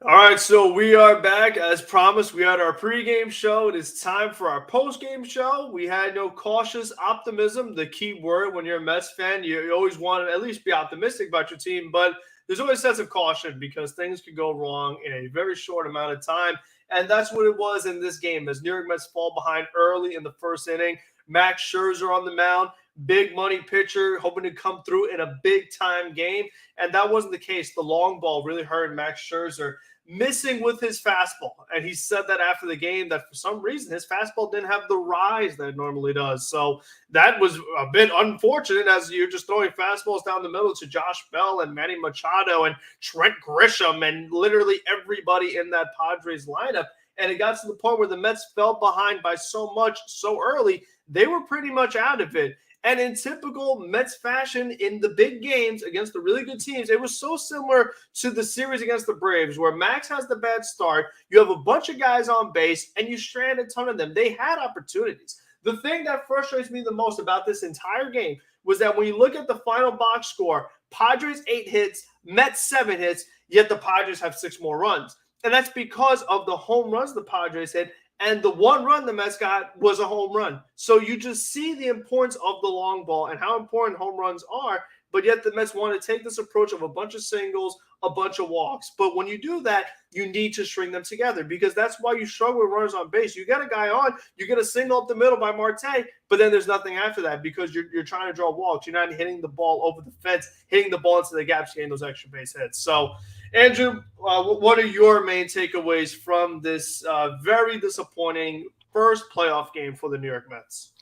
All right, so we are back. As promised, we had our pregame show. It is time for our postgame show. We had no cautious optimism, the key word when you're a Mets fan. You always want to at least be optimistic about your team, but there's always a sense of caution because things could go wrong in a very short amount of time. And that's what it was in this game as New York Mets fall behind early in the first inning. Max Scherzer on the mound, big money pitcher, hoping to come through in a big time game. And that wasn't the case. The long ball really hurt Max Scherzer, missing with his fastball. And he said that after the game that for some reason his fastball didn't have the rise that it normally does. So that was a bit unfortunate as you're just throwing fastballs down the middle to Josh Bell and Manny Machado and Trent Grisham and literally everybody in that Padres lineup. And it got to the point where the Mets fell behind by so much so early, they were pretty much out of it. And in typical Mets fashion, in the big games against the really good teams, it was so similar to the series against the Braves, where Max has the bad start. You have a bunch of guys on base, and you strand a ton of them. They had opportunities. The thing that frustrates me the most about this entire game was that when you look at the final box score, Padres 8 hits, Mets 7 hits, yet the Padres have 6 more runs. And that's because of the home runs the Padres hit. And the one run the Mets got was a home run. So you just see the importance of the long ball and how important home runs are. But yet the Mets want to take this approach of a bunch of singles, a bunch of walks. But when you do that, you need to string them together because that's why you struggle with runners on base. You get a guy on, you get a single up the middle by Marte, but then there's nothing after that because you're trying to draw walks. You're not hitting the ball over the fence, hitting the ball into the gaps, getting those extra base hits. So Andrew, what are your main takeaways from this very disappointing first playoff game for the New York Mets?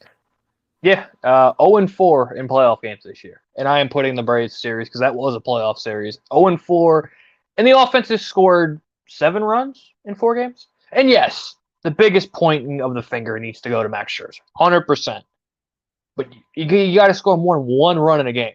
Yeah, 0-4 in playoff games this year. And I am putting the Braves series because that was a playoff series. 0-4. And the offense has scored 7 runs in 4 games. And yes, the biggest pointing of the finger needs to go to Max Scherzer. 100%. But you got to score more than 1 run in a game.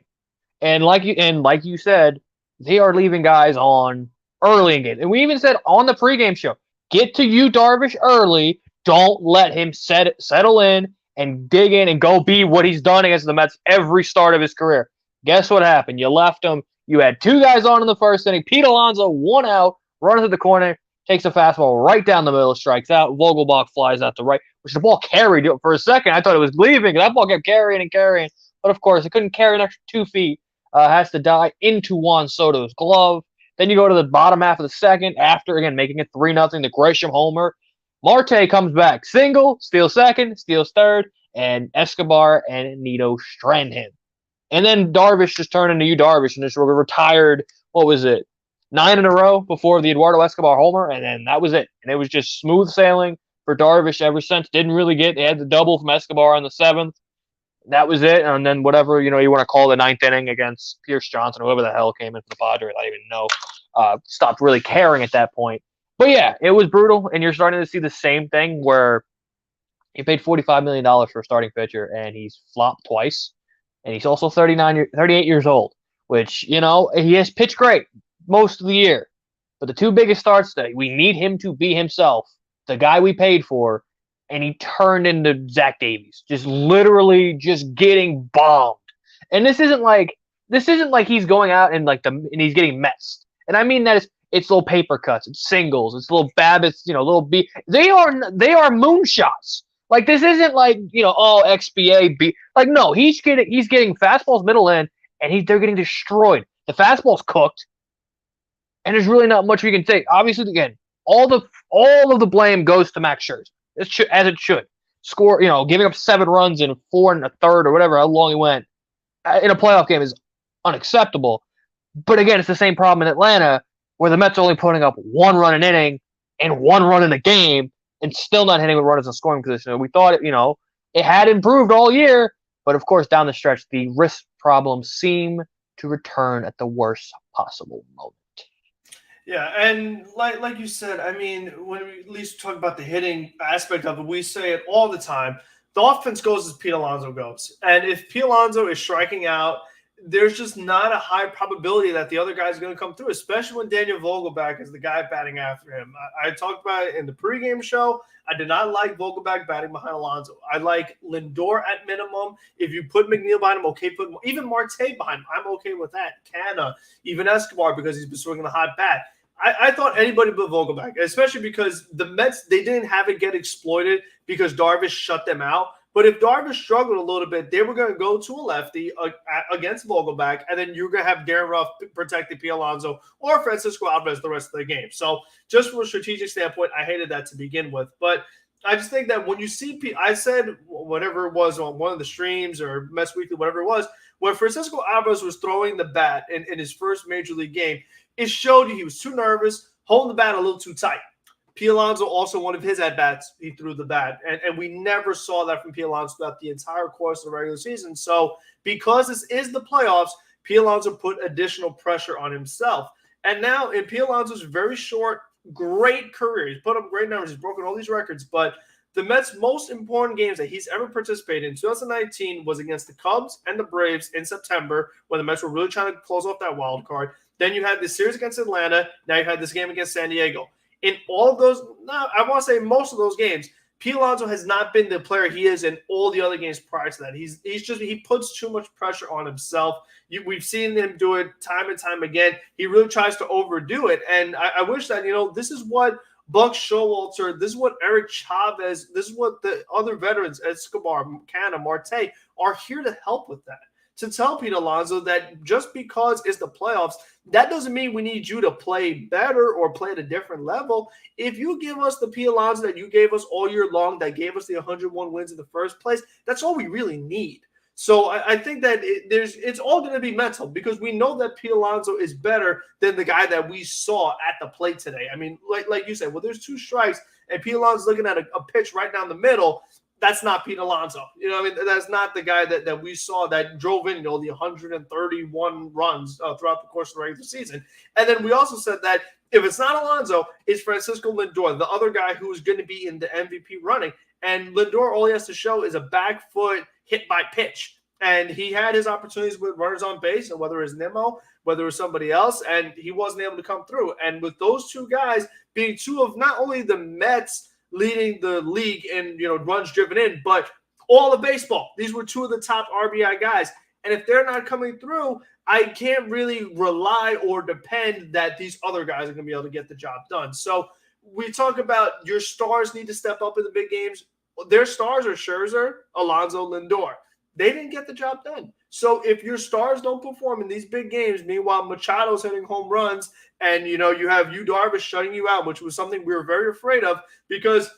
And like you said, they are leaving guys on early in games. And we even said on the pregame show, get to Yu Darvish early. Don't let him settle in and dig in and go be what he's done against the Mets every start of his career. Guess what happened? You left him. You had 2 guys on in the first inning. Pete Alonso, 1 out, runs to the corner, takes a fastball right down the middle, strikes out. Vogelbach flies out to right, which the ball carried for a second. I thought it was leaving. That ball kept carrying and carrying. But, of course, it couldn't carry an extra 2 feet. Has to die into Juan Soto's glove. Then you go to the bottom half of the second after, again, making it 3-0, the Grisham homer. Marte comes back. Single, steals second, steals third, and Escobar and Nito strand him. And then Darvish just turned into Yu Darvish and just retired, 9 in a row before the Eduardo Escobar homer, and then that was it. And it was just smooth sailing for Darvish ever since. Didn't really they had the double from Escobar on the 7th. That was it. And then whatever, you want to call the 9th inning against Pierce Johnson, whoever the hell came in for the Padres, I don't even know, stopped really caring at that point. But yeah, it was brutal. And you're starting to see the same thing where you paid $45 million for a starting pitcher and he's flopped twice. And he's also 38 years old, which, he has pitched great most of the year. But the 2 biggest starts today, we need him to be himself, the guy we paid for, and he turned into Zach Davies, just literally just getting bombed. And this isn't like he's going out and and he's getting messed. And I mean that it's little paper cuts, it's singles, it's little Babbitt's, little B. They are moonshots. Like this isn't XBA B. No, he's getting fastballs middle in, and they're getting destroyed. The fastball's cooked, and there's really not much we can say. Obviously, again, all of the blame goes to Max Scherzer. As it should. Score, giving up 7 runs in 4 1/3 or whatever, how long he went in a playoff game is unacceptable. But again, it's the same problem in Atlanta where the Mets are only putting up 1 run an inning and 1 run in a game and still not hitting with runners in scoring position. We thought it had improved all year, but of course down the stretch the wrist problems seem to return at the worst possible moment. Yeah, and like you said, I mean, when we at least talk about the hitting aspect of it, we say it all the time. The offense goes as Pete Alonso goes. And if Pete Alonso is striking out, there's just not a high probability that the other guy's going to come through, especially when Daniel Vogelbach is the guy batting after him. I talked about it in the pregame show. I did not like Vogelbach batting behind Alonso. I like Lindor at minimum. If you put McNeil behind him, okay. Put even Marte behind him, I'm okay with that. Canna, even Escobar because he's been swinging the hot bat. I thought anybody but Vogelback, especially because the Mets, they didn't have it get exploited because Darvish shut them out. But if Darvish struggled a little bit, they were going to go to a lefty against Vogelback, and then you're going to have Darren Ruff protecting P. Alonso or Francisco Alvarez the rest of the game. So just from a strategic standpoint, I hated that to begin with. But I just think that when you see I said whatever it was on one of the streams or Mets Weekly, whatever it was, when Francisco Alvarez was throwing the bat in his first major league game, it showed you he was too nervous, holding the bat a little too tight. P. Alonso also, one of his at-bats, he threw the bat. And we never saw that from P. Alonso throughout the entire course of the regular season. So because this is the playoffs, P. Alonso put additional pressure on himself. And now in P. Alonso's very short, great career, he's put up great numbers, he's broken all these records, but the Mets' most important games that he's ever participated in 2019 was against the Cubs and the Braves in September when the Mets were really trying to close off that wild card. Then you had this series against Atlanta. Now you had this game against San Diego. In all of those, I want to say most of those games, P. Alonso has not been the player he is in all the other games prior to that. He puts too much pressure on himself. We've seen him do it time and time again. He really tries to overdo it. And I wish that, this is what Buck Showalter, this is what Eric Chavez, this is what the other veterans, Escobar, Canna, Marte, are here to help with that. To tell Pete Alonso that just because it's the playoffs, that doesn't mean we need you to play better or play at a different level. If you give us the Pete Alonso that you gave us all year long, that gave us the 101 wins in the first place, that's all we really need. So I think that it's all going to be mental because we know that Pete Alonso is better than the guy that we saw at the plate today. I mean, like you said, well, there's two strikes and Pete Alonso's looking at a pitch right down the middle. That's not Pete Alonso. That's not the guy that we saw that drove in, the 131 runs throughout the course of the regular season. And then we also said that if it's not Alonso, it's Francisco Lindor, the other guy who's going to be in the MVP running. And Lindor, all he has to show is a back foot hit by pitch. And he had his opportunities with runners on base, and whether it's Nimmo, whether it was somebody else, and he wasn't able to come through. And with those two guys being two of not only the Mets leading the league in runs driven in, but all of baseball. These were two of the top RBI guys. And if they're not coming through, I can't really rely or depend that these other guys are going to be able to get the job done. So we talk about your stars need to step up in the big games. Their stars are Scherzer, Alonso, Lindor. They didn't get the job done. So if your stars don't perform in these big games, meanwhile Machado's hitting home runs and you have Yu Darvish shutting you out, which was something we were very afraid of because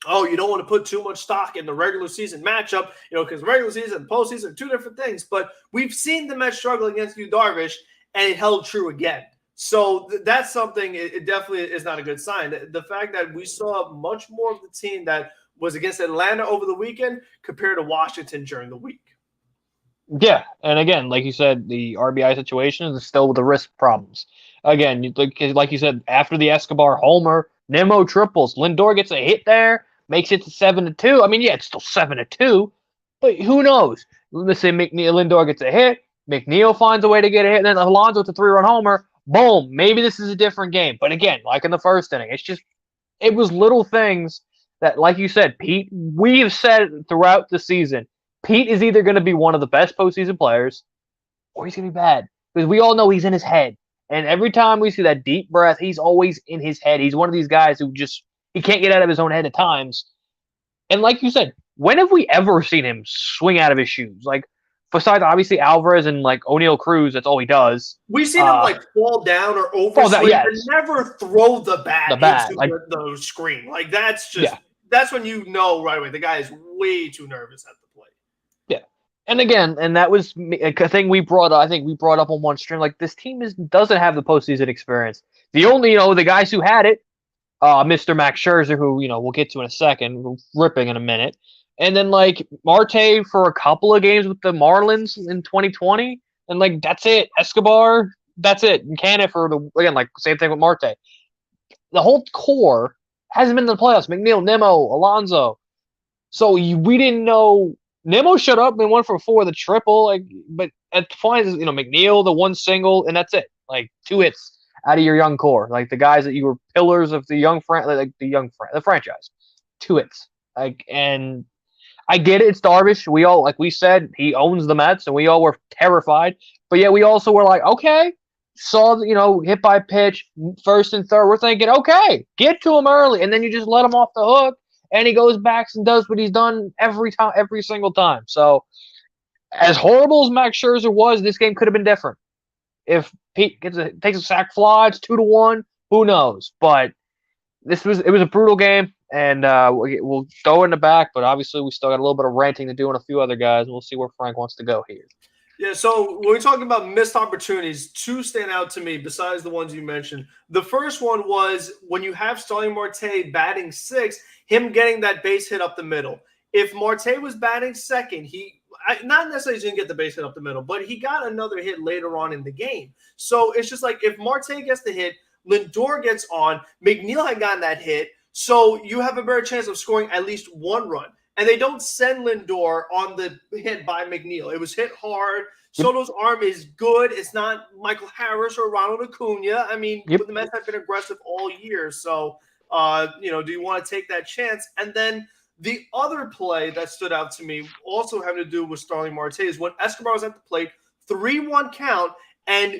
you don't want to put too much stock in the regular season matchup, because regular season and postseason are two different things. But we've seen the Mets struggle against Yu Darvish, and it held true again. So that's something. It definitely is not a good sign. The fact that we saw much more of the team that was against Atlanta over the weekend compared to Washington during the week. Yeah, and again, like you said, the RBI situation is still with the risk problems. Again, like you said, after the Escobar homer, Nimmo triples, Lindor gets a hit there, makes it to 7-2. I mean, yeah, it's still 7-2, but who knows? Let's say Lindor gets a hit, McNeil finds a way to get a hit, and then Alonso with a 3-run homer. Boom, maybe this is a different game. But again, like in the first inning, it was little things that, like you said, Pete, we have said throughout the season, Pete is either going to be one of the best postseason players or he's going to be bad. Because we all know he's in his head. And every time we see that deep breath, he's always in his head. He's one of these guys who he can't get out of his own head at times. And like you said, when have we ever seen him swing out of his shoes? Like, besides obviously Alvarez and O'Neal Cruz, that's all he does. We've seen him fall down or overswing, but never throw the bat into the screen. Like that's when you know right away the guy is way too nervous at the plate. Yeah, and again, that was a thing we brought up. I think we brought up on one stream. Like, this team doesn't have the postseason experience. The only the guys who had it, Mr. Max Scherzer, who we'll get to in a second, ripping in a minute. And then, Marte for a couple of games with the Marlins in 2020. And, that's it. Escobar, that's it. And Canna same thing with Marte. The whole core hasn't been in the playoffs. McNeil, Nimmo, Alonso. So we didn't know. Nimmo shut up and went for 4 the triple. But at the point, McNeil, the 1 single, and that's it. 2 hits out of your young core. The guys that you were pillars of the franchise. 2 hits. And I get it. It's Darvish. We all, like we said, he owns the Mets, and we all were terrified. But yet we also were okay, saw, hit by pitch, first and third. We're thinking, okay, get to him early, and then you just let him off the hook, and he goes back and does what he's done every single time. So, as horrible as Max Scherzer was, this game could have been different. If Pete takes a sac fly, it's 2-1. Who knows? But it was a brutal game, and we'll throw it in the back. But obviously, we still got a little bit of ranting to do on a few other guys. We'll see where Frank wants to go here. Yeah, so when we're talking about missed opportunities, two stand out to me besides the ones you mentioned. The first one was when you have Starling Marte batting sixth, him getting that base hit up the middle. If Marte was batting second, not necessarily didn't get the base hit up the middle, but he got another hit later on in the game. So it's just like if Marte gets the hit, Lindor gets on, McNeil had gotten that hit, so you have a better chance of scoring at least one run. And they don't send Lindor on the hit by McNeil. It was hit hard. Soto's arm is good. It's not Michael Harris or Ronald Acuna. I mean, the Mets have been aggressive all year. So, do you want to take that chance? And then the other play that stood out to me, also having to do with Starling Marte, is when Escobar was at the plate, 3-1 count, and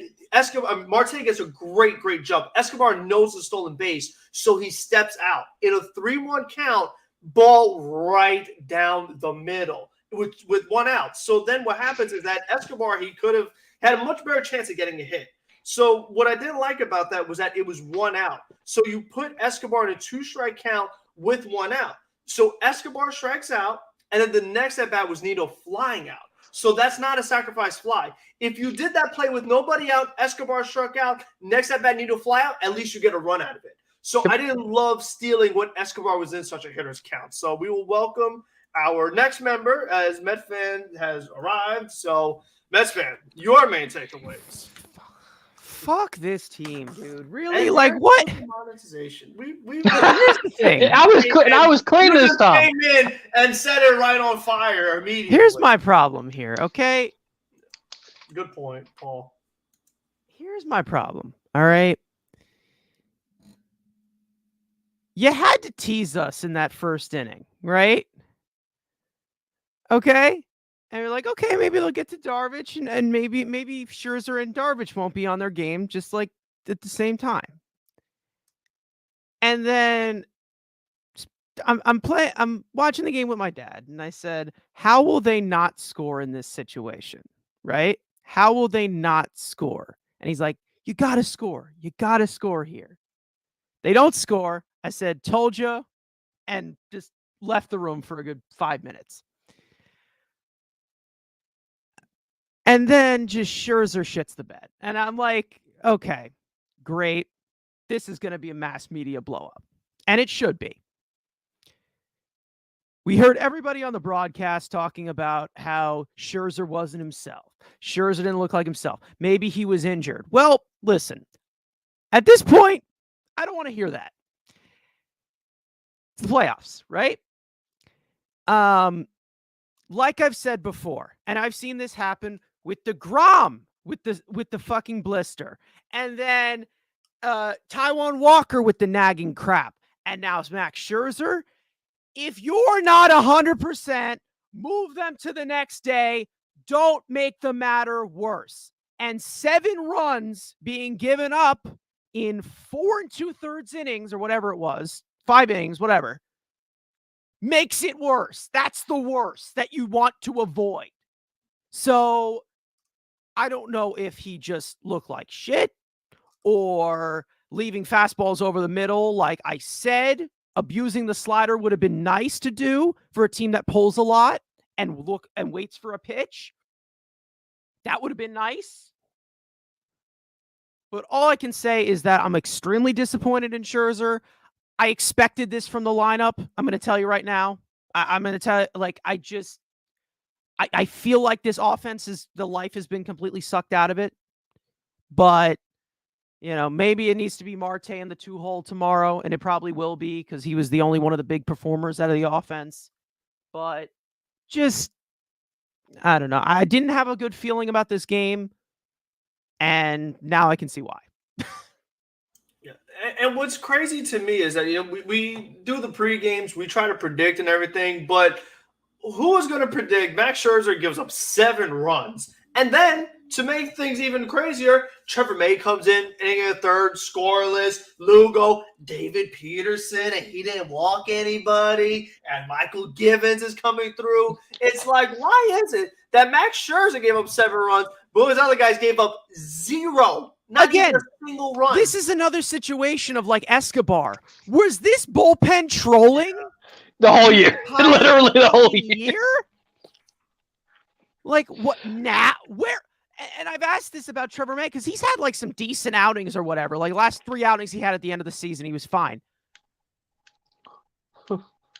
Marte gets a great jump. Escobar knows the stolen base, so he steps out. In a 3-1 count, ball right down the middle with one out. So then what happens is that Escobar, he could have had a much better chance of getting a hit. So what I didn't like about that was that it was one out. So you put Escobar in a 2-strike count with one out. So Escobar strikes out, and then the next at bat was Nito flying out. So that's not a sacrifice fly. If you did that play with nobody out, Escobar struck out, next at bat Nito fly out, at least you get a run out of it. So I didn't love stealing when Escobar was in such a hitter's count. So we will welcome our next member as Metsfan has arrived. So Metsfan, your main takeaways. Fuck this team, dude. Really? Like what? Monetization. Here's the thing. I was clean this time. Came in and set it right on fire immediately. Here's my problem here, okay? Good point, Paul. Here's my problem. All right. You had to tease us in that first inning, right? Okay. And you're like, okay, maybe they'll get to Darvish and maybe Scherzer and Darvish won't be on their game just like at the same time. And then I'm watching the game with my dad, and I said, how will they not score in this situation? Right? How will they not score? And he's like, you got to score. You got to score here. They don't score. I said, told you, and just left the room for a good 5 minutes. And then just Scherzer shits the bed. And I'm like, okay, great. This is going to be a mass media blow-up. And it should be. We heard everybody on the broadcast talking about how Scherzer wasn't himself. Scherzer didn't look like himself. Maybe he was injured. Well, listen, at this point, I don't want to hear that. It's the playoffs, right? Like I've said before, and I've seen this happen with DeGrom, with the fucking blister, and then Taijuan Walker with the nagging crap, and now it's Max Scherzer. If you're not 100%, move them to the next day. Don't make the matter worse. And 7 runs being given up in 4 2/3 innings, or whatever it was, 5 innings, whatever, makes it worse. That's the worst that you want to avoid. So I don't know if he just looked like shit or leaving fastballs over the middle. Like I said, abusing the slider would have been nice to do for a team that pulls a lot and waits for a pitch. That would have been nice. But all I can say is that I'm extremely disappointed in Scherzer. I expected this from the lineup. I'm going to tell you right now. I'm going to tell you, like, I feel like this offense the life has been completely sucked out of it. But, maybe it needs to be Marte in the 2-hole tomorrow, and it probably will be because he was the only one of the big performers out of the offense. But just, I don't know. I didn't have a good feeling about this game, and now I can see why. Yeah, and what's crazy to me is that we do the pre-games, we try to predict and everything, but who was going to predict Max Scherzer gives up 7 runs And then to make things even crazier, Trevor May comes in a third, scoreless. Lugo, David Peterson, and he didn't walk anybody. And Michael Givens is coming through. It's like, why is it that Max Scherzer gave up 7 runs, but his other guys gave up 0? Not Again, even a single run. This is another situation of like Escobar. Was this bullpen trolling the whole year? Literally the whole year. Like what now? Where? And I've asked this about Trevor May because he's had like some decent outings or whatever. Like last 3 outings he had at the end of the season, he was fine.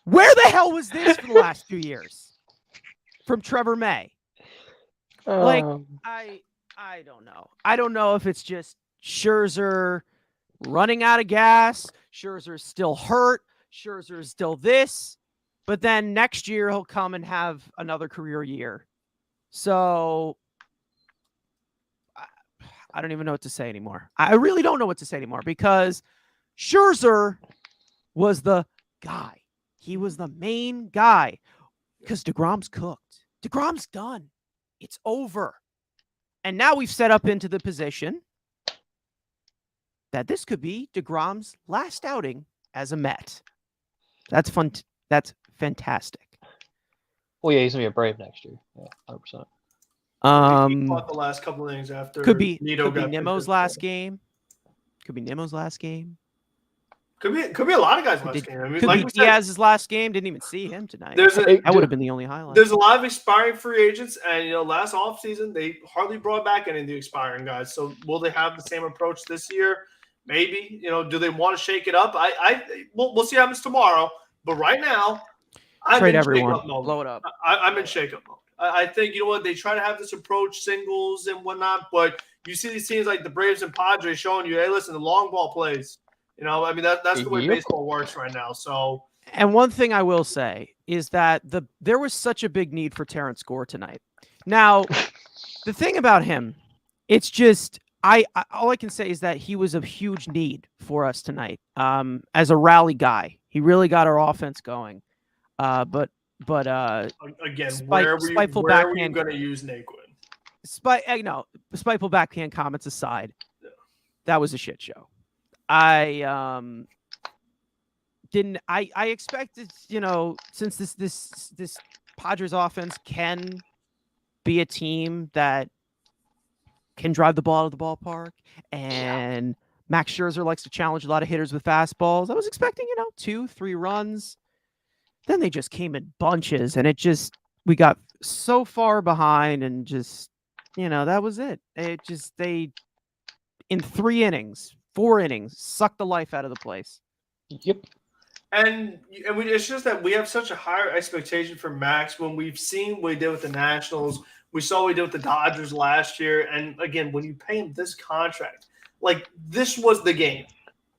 Where the hell was this for the last 2 years from Trevor May? Like I don't know. I don't know if it's just Scherzer running out of gas. Scherzer is still hurt. Scherzer is still this. But then next year he'll come and have another career year. So I don't even know what to say anymore. I really don't know what to say anymore because Scherzer was the guy. He was the main guy because DeGrom's cooked. DeGrom's done. It's over. And now we've set up into the position that this could be DeGrom's last outing as a Met. That's fun. That's fantastic. Well, yeah, he's gonna be a Brave next year. Yeah, 100%. He fought the last couple innings after. Could be Nito got Nimmo's last game. Could be Nimmo's last game. Could be a lot of guys last game. I mean, Could like be Diaz's last game. Didn't even see him tonight. That would have been the only highlight. There's a lot of expiring free agents, and last offseason they hardly brought back any of the expiring guys. So will they have the same approach this year? Maybe. Do they want to shake it up? We'll see what happens tomorrow. But right now, I'm in shake-up mode. Blow it up. I'm in shake-up mode. I think they try to have this approach singles and whatnot, but you see these teams like the Braves and Padres showing you, hey, listen, the long ball plays. That's the way baseball works right now. So, and one thing I will say is that there was such a big need for Terrence Gore tonight. Now, the thing about him, it's just all I can say is that he was a huge need for us tonight. As a rally guy, he really got our offense going. But again, where were you going to use Naquin? Spiteful backhand comments aside, that was a shit show. I expected, since this Padres offense can be a team that can drive the ball out of the ballpark, and Max Scherzer likes to challenge a lot of hitters with fastballs. I was expecting, 2-3 runs. Then they just came in bunches, and we got so far behind, and just, that was it. They in 3 innings, 4 innings, sucked the life out of the place. Yep. And it's just that we have such a higher expectation for Max when we've seen what he did with the Nationals. We saw what he did with the Dodgers last year. And again, when you pay him this contract, like this was the game.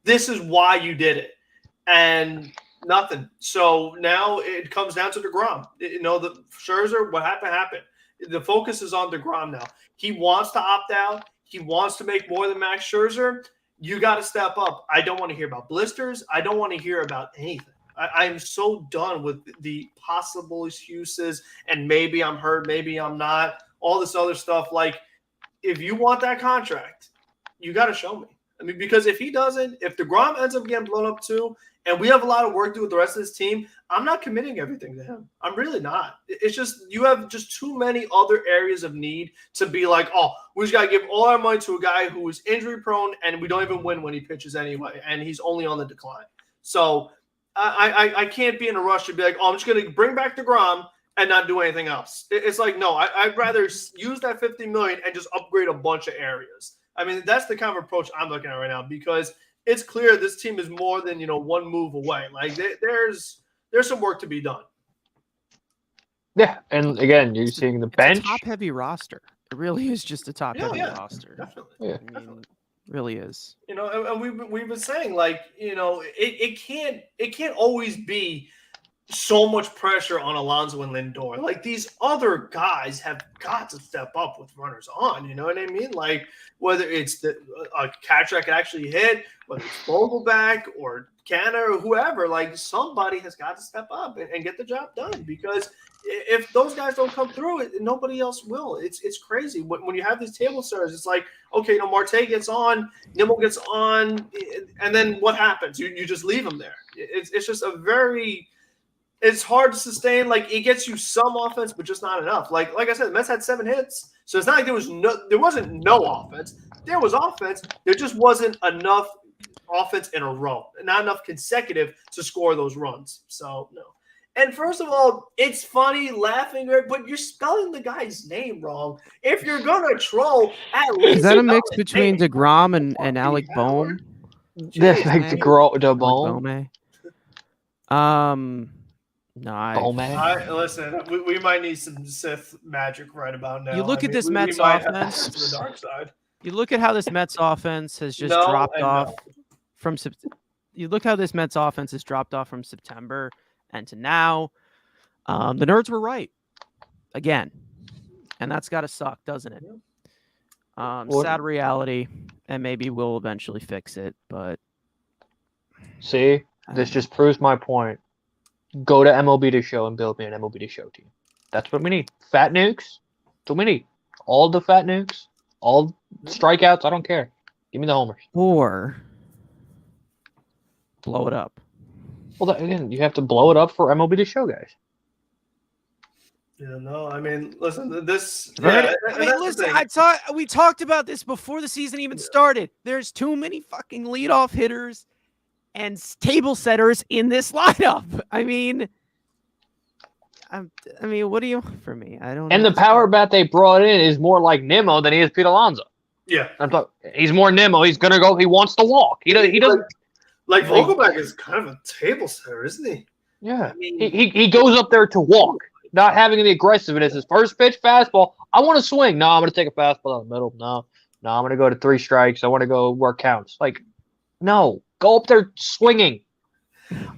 This is why you did it. And nothing. So now it comes down to DeGrom. The Scherzer, what happened. The focus is on DeGrom now. He wants to opt out. He wants to make more than Max Scherzer. You got to step up. I don't want to hear about blisters. I don't want to hear about anything. I'm so done with the possible excuses and maybe I'm hurt, maybe I'm not, all this other stuff. Like, if you want that contract, you got to show me. Because if he doesn't, if DeGrom ends up getting blown up too, and we have a lot of work to do with the rest of this team, I'm not committing everything to him. I'm really not. It's just you have just too many other areas of need to be like, oh, we just got to give all our money to a guy who is injury prone and we don't even win when he pitches anyway, and he's only on the decline. So I can't be in a rush to be like, oh, I'm just going to bring back DeGrom and not do anything else. It's like, no, I'd rather use that $50 million and just upgrade a bunch of areas. That's the kind of approach I'm looking at right now because it's clear this team is more than, one move away. Like there's some work to be done. Yeah, and again, you're seeing the bench. Top-heavy roster. It really is just a top-heavy roster. Definitely. Yeah. It really is. And we've been saying, like, it can't always be so much pressure on Alonso and Lindor. Like, these other guys have got to step up with runners on. You know what I mean? Like, whether it's a catcher that can actually hit, whether it's Vogelback or Canna or whoever, like, somebody has got to step up and get the job done, because if those guys don't come through it, nobody else will. It's crazy. When you have these table stars, it's like, okay, Marte gets on, Nimmo gets on, and then what happens? You just leave them there. It's just a very – it's hard to sustain. Like, it gets you some offense, but just not enough. Like I said, the Mets had 7 hits, so it's not like there wasn't no offense. There was offense. There just wasn't enough offense in a row, not enough consecutive to score those runs. So no. And first of all, it's funny laughing, but you're spelling the guy's name wrong. If you're gonna troll, at least is that a mix between DeGrom and Alec Bohm? This makes DeBohm. No, listen, we might need some Sith magic right about now. You look at this Mets offense. To the dark side. You look at how this Mets offense has just dropped off from. You look how this Mets offense has dropped off from September and to now. The nerds were right again, and that's got to suck, doesn't it? Sad reality, and maybe we'll eventually fix it. But see, this just proves my point. Go to MLB The Show and build me an MLB The Show team. That's what we need. Fat nukes. That's what we need. All the fat nukes. All strikeouts. I don't care. Give me the homers. Or blow it up. Well, again, you have to blow it up for MLB The Show, guys. Yeah, no, I mean, listen, this. Right? I mean, listen, we talked about this before the season even started. There's too many fucking leadoff hitters and table setters in this lineup. I mean, what do you want from me? I don't. And the power bat they brought in is more like Nimmo than he is Pete Alonso. Yeah, he's more Nimmo. He's gonna go. He wants to walk. He doesn't. Like Vogelback is kind of a table setter, isn't he? Yeah, I mean, he goes up there to walk, not having the aggressiveness. His first pitch fastball. I want to swing. No, I'm gonna take a fastball in the middle. No, I'm gonna go to 3 strikes. I want to go where it counts. Like, no. Go up there swinging.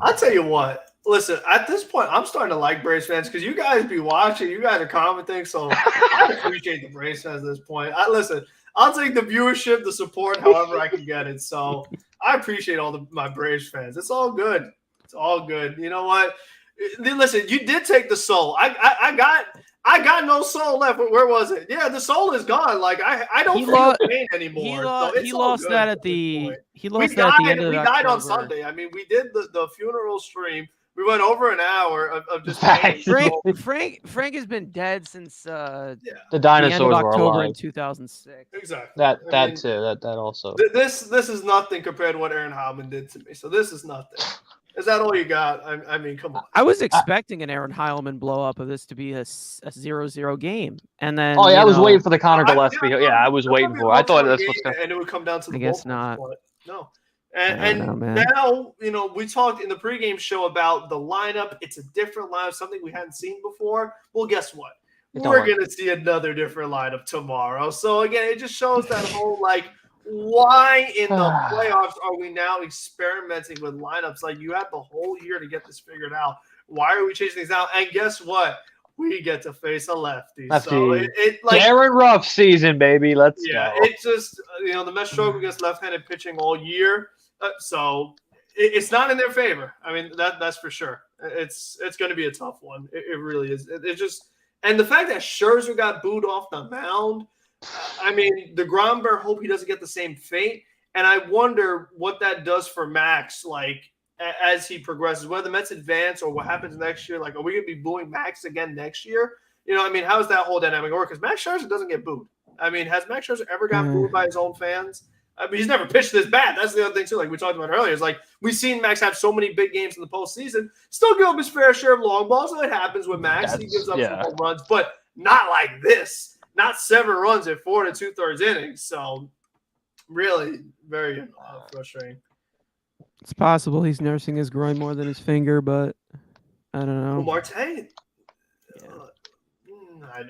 I'll tell you what. Listen, at this point, I'm starting to like Braves fans because you guys be watching. You guys are commenting. So I appreciate the Braves fans at this point. I'll take the viewership, the support, however I can get it. So I appreciate my Braves fans. It's all good. It's all good. You know what? Listen, you did take the soul. I got no soul left. Where was it? Yeah, the soul is gone. Like I don't feel pain anymore. He lost that at the. He lost that at the end of the. We died on Sunday. I mean, we did the funeral stream. We went over an hour of just. Frank has been dead since the dinosaurs the end of were October alive. in 2006. Exactly. That also. This is nothing compared to what Aaron Heilman did to me. So this is nothing. Is that all you got? I mean, come on. I was expecting an Aaron Heilman blow up of this to be a 0-0 game, and then. Oh yeah, I was waiting for the Connor Gillespie. Yeah, I was waiting for it. I thought that's what's going. And it would come down to the. I guess not. No. And now, we talked in the pregame show about the lineup. It's a different lineup, something we hadn't seen before. Well, guess what? We're going to see another different lineup tomorrow. So, again, it just shows that whole, why in the playoffs are we now experimenting with lineups? Like, you had the whole year to get this figured out. Why are we changing things out? And guess what? We get to face a lefty. So Darren Ruff season, baby. Let's go. It's just, the Mets struggle against left-handed pitching all year. So it's not in their favor. I mean, that's for sure. It's going to be a tough one. It really is. It just – and the fact that Scherzer got booed off the mound, I mean, the Gromberg hope he doesn't get the same fate. And I wonder what that does for Max, as he progresses, whether the Mets advance or what happens next year. Like, are we going to be booing Max again next year? How is that whole dynamic work? Because Max Scherzer doesn't get booed. I mean, has Max Scherzer ever gotten booed by his own fans? I mean, he's never pitched this bad. That's the other thing, too, like we talked about earlier. It's like we've seen Max have so many big games in the postseason, still give him his fair share of long balls. So it happens with Max. He gives up some home runs, but not like this. Not 7 runs at 4 2/3 innings. So really very frustrating. It's possible he's nursing his groin more than his finger, but I don't know. Well, Marte,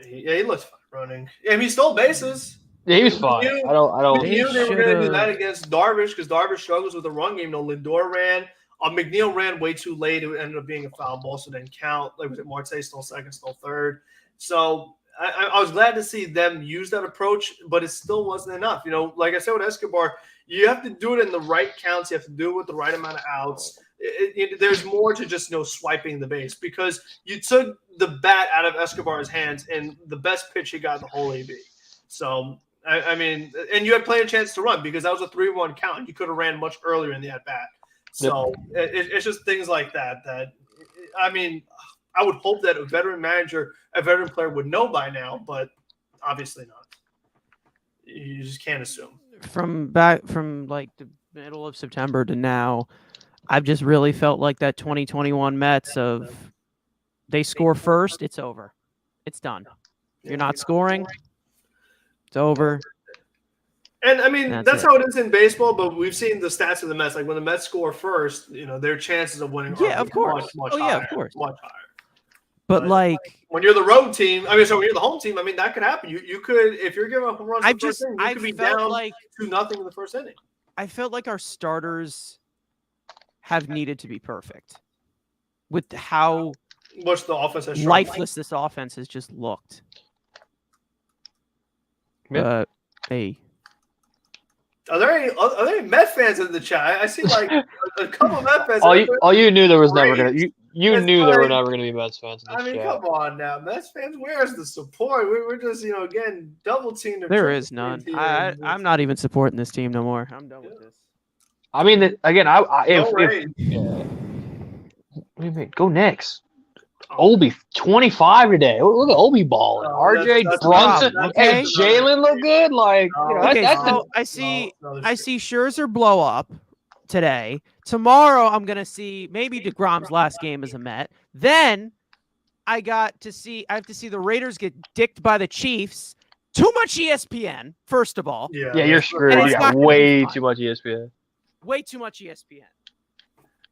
he looks fine running. Yeah, he stole bases. Yeah, he was fine. I don't. We knew they were going to do that against Darvish because Darvish struggles with the run game. Lindor ran. McNeil ran way too late. It ended up being a foul ball, so didn't count. Like, was it Marte still second, still third? So I was glad to see them use that approach, but it still wasn't enough. Like I said with Escobar, you have to do it in the right counts. You have to do it with the right amount of outs. There's more to just swiping the base, because you took the bat out of Escobar's hands and the best pitch he got the whole AB. So I mean, and you had plenty of chance to run because that was a 3-1 count. You could have ran much earlier in the at bat. So it's just things like that. I mean, I would hope that a veteran player would know by now, but obviously not. You just can't assume. From like the middle of September to now, I've just really felt like that 2021 Mets of they score first, it's over. It's done. You're not scoring, it's over. And I mean, that's how it is in baseball, but we've seen the stats of the Mets. Like when the Mets score first, their chances of winning are of course. much Oh, higher, yeah, of course. much higher. But like when you're the road team, when you're the home team, I mean, that could happen. You could, if you're giving up home runs in the first inning, you could be down 2-0 in the first inning. I felt like our starters have needed to be perfect with how much the offense has lifeless this offense has just looked. Hey. Are there any Met fans in the chat? I see like a couple of Met fans. All you knew there was never gonna you knew there were never gonna be Mets fans in this chat. Come on now, Mets fans. Where's the support? We're just again double teamed. There is none. I'm not even supporting this team no more. I'm done with this. I mean, again, go Knicks. Obi 25 today. Look at Obi balling. RJ Brunson and Jalen look good. Like I see Scherzer blow up today. Tomorrow I'm gonna see maybe DeGrom's last game as a Met. Then I have to see the Raiders get dicked by the Chiefs. Too much ESPN, first of all. Yeah, you're screwed. You got way too much ESPN. Way too much ESPN.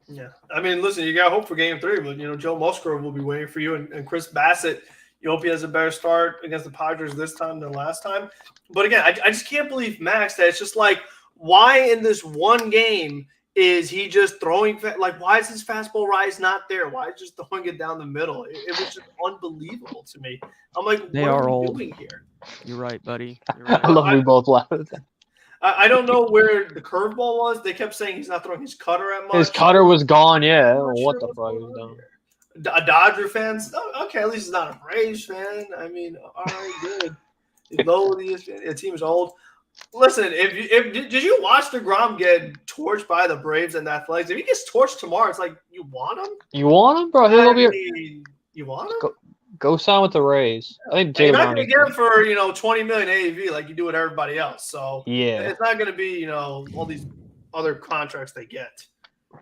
Yeah, I mean, listen, you got hope for Game 3, but Joe Musgrove will be waiting for you, and Chris Bassett. You hope he has a better start against the Padres this time than last time. But again, I just can't believe, Max, that it's just like, why in this one game is he just throwing? Like, why is his fastball rise not there? Why is he just throwing it down the middle? It was just unbelievable to me. I'm like, what are we doing here? You're right, buddy. You're right. I love we both laughed at that. I don't know where the curveball was. They kept saying he's not throwing his cutter at much. His cutter was gone, yeah. I don't know what the fuck he was doing. A Dodger fan? Okay, at least he's not a Braves fan. I mean, all right, good. The team is old. Listen, did you watch DeGrom get torched by the Braves and the Athletics? If he gets torched tomorrow, it's like, you want him? You want him, bro? You want him? Go sign with the Rays. I think you're not going to get him for $20 million AAV like you do with everybody else. So yeah, it's not going to be all these other contracts they get.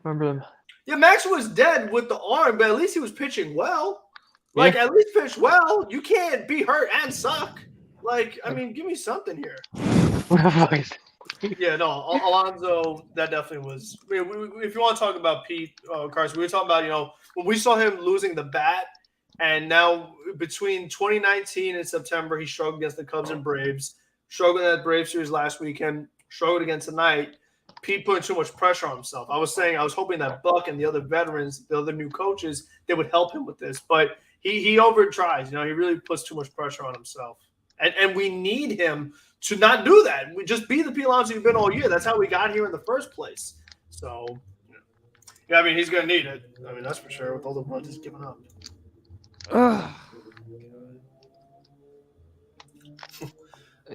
Remember them? Yeah, Max was dead with the arm, but at least he was pitching well. Like at least pitch well. You can't be hurt and suck. Like, I mean, give me something here. Yeah, no, Alonso, that definitely was. If you want to talk about Pete Carson, we were talking about when we saw him losing the bat. And now between 2019 and September, he struggled against the Cubs and Braves, struggled in that Braves series last weekend, struggled again tonight. Pete putting too much pressure on himself. I was hoping that Buck and the other veterans, the other new coaches, they would help him with this. But he over tries. He really puts too much pressure on himself. And we need him to not do that. We just be the Pete Alonso you've been all year. That's how we got here in the first place. So, yeah, I mean, he's going to need it. I mean, that's for sure with all the runs he's given up.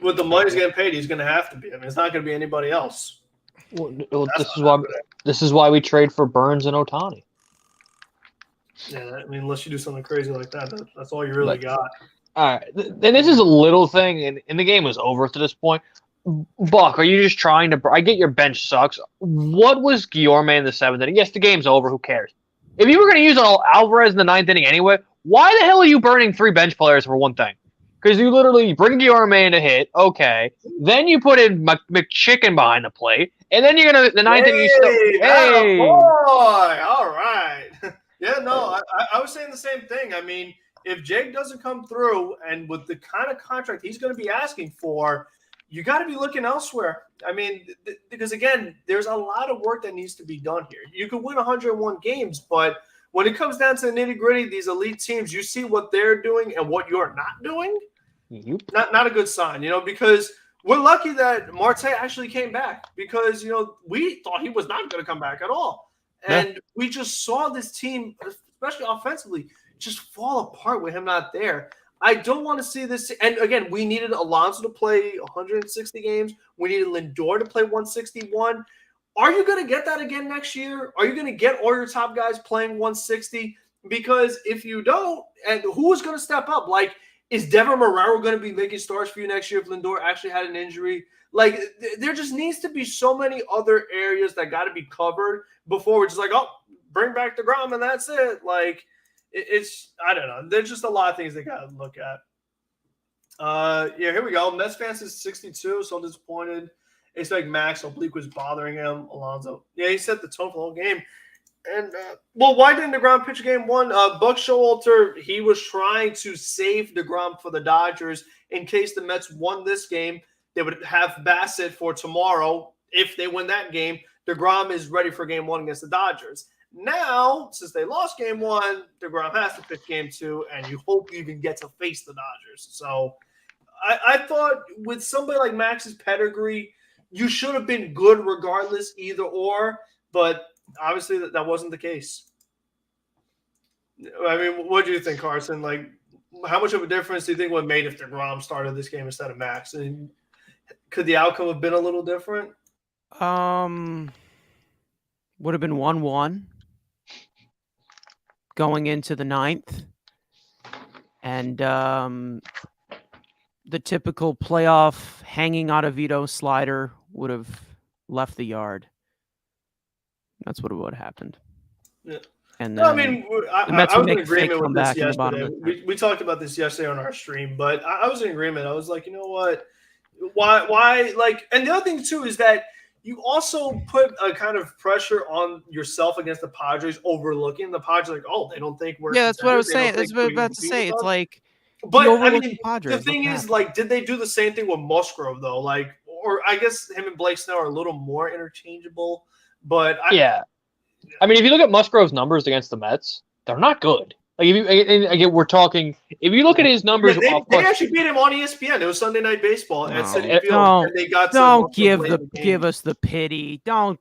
With the money he's getting paid, he's going to have to be. I mean, it's not going to be anybody else. Well, this is why we trade for Burns and Ohtani. Yeah, I mean, unless you do something crazy like that, that's all you really got. All right, then this is a little thing, and the game was over to this point. Buck, are you just trying to? I get your bench sucks. What was Guillorme in the 7th inning? Yes, the game's over. Who cares? If you were going to use Alvarez in the 9th inning anyway, why the hell are you burning 3 bench players for one thing? Because you literally bring Guillorme in to hit, okay. Then you put in McChicken behind the plate, and then you're going to the 9th inning. Hey, boy, all right. Yeah, no, I was saying the same thing. I mean, if Jake doesn't come through, and with the kind of contract he's going to be asking for, you got to be looking elsewhere. I mean, because again, there's a lot of work that needs to be done here. You could win 101 games, but when it comes down to the nitty-gritty, these elite teams, you see what they're doing and what you're not doing. Yep. Not a good sign, because we're lucky that Marte actually came back, because we thought he was not going to come back at all, and we just saw this team, especially offensively, just fall apart with him not there. I don't want to see this. And again, we needed Alonso to play 160 games. We needed Lindor to play 161. Are you going to get that again next year? Are you going to get all your top guys playing 160? Because if you don't, and who's going to step up? Like, is Devin Marrero going to be making starts for you next year if Lindor actually had an injury? Like, there just needs to be so many other areas that got to be covered before we're just like, oh, bring back DeGrom and that's it. Like, it's I don't know. There's just a lot of things they got to look at. Here we go. Metsfan is 62, so disappointed. It's like Max oblique was bothering him. Alonso. Yeah, he set the tone for the whole game. And, why didn't DeGrom pitch game one? Buck Showalter, he was trying to save DeGrom for the Dodgers in case the Mets won this game. They would have Bassett for tomorrow. If they win that game, DeGrom is ready for game one against the Dodgers. Now, since they lost game one, DeGrom has to pitch game two, and you hope you even get to face the Dodgers. So I thought with somebody like Max's pedigree, you should have been good regardless, either or, but obviously that wasn't the case. I mean, what do you think, Carson? Like, how much of a difference do you think would have made if DeGrom started this game instead of Max? And could the outcome have been a little different? Would have been 1-1 going into the ninth. And the typical playoff hanging Acevedo slider would have left the yard. That's what would have happened. Yeah. And then, I mean, I was in agreement with this yesterday. We talked about this yesterday on our stream, but I was in agreement. I was like, you know what? Why? Like, and the other thing too is that you also put a kind of pressure on yourself against the Padres, overlooking the Padres. Like, oh, they don't think we're. Yeah, that's what I was saying. That's what I was about to say. It's like, but I mean, the thing is, like, did they do the same thing with Musgrove though? Like, or I guess him and Blake Snell are a little more interchangeable. But I mean, if you look at Musgrove's numbers against the Mets, they're not good. Like, again, we're talking. If you look at his numbers, they actually beat him on ESPN. It was Sunday Night Baseball at Citi Field. And they got don't give us the pity. Don't.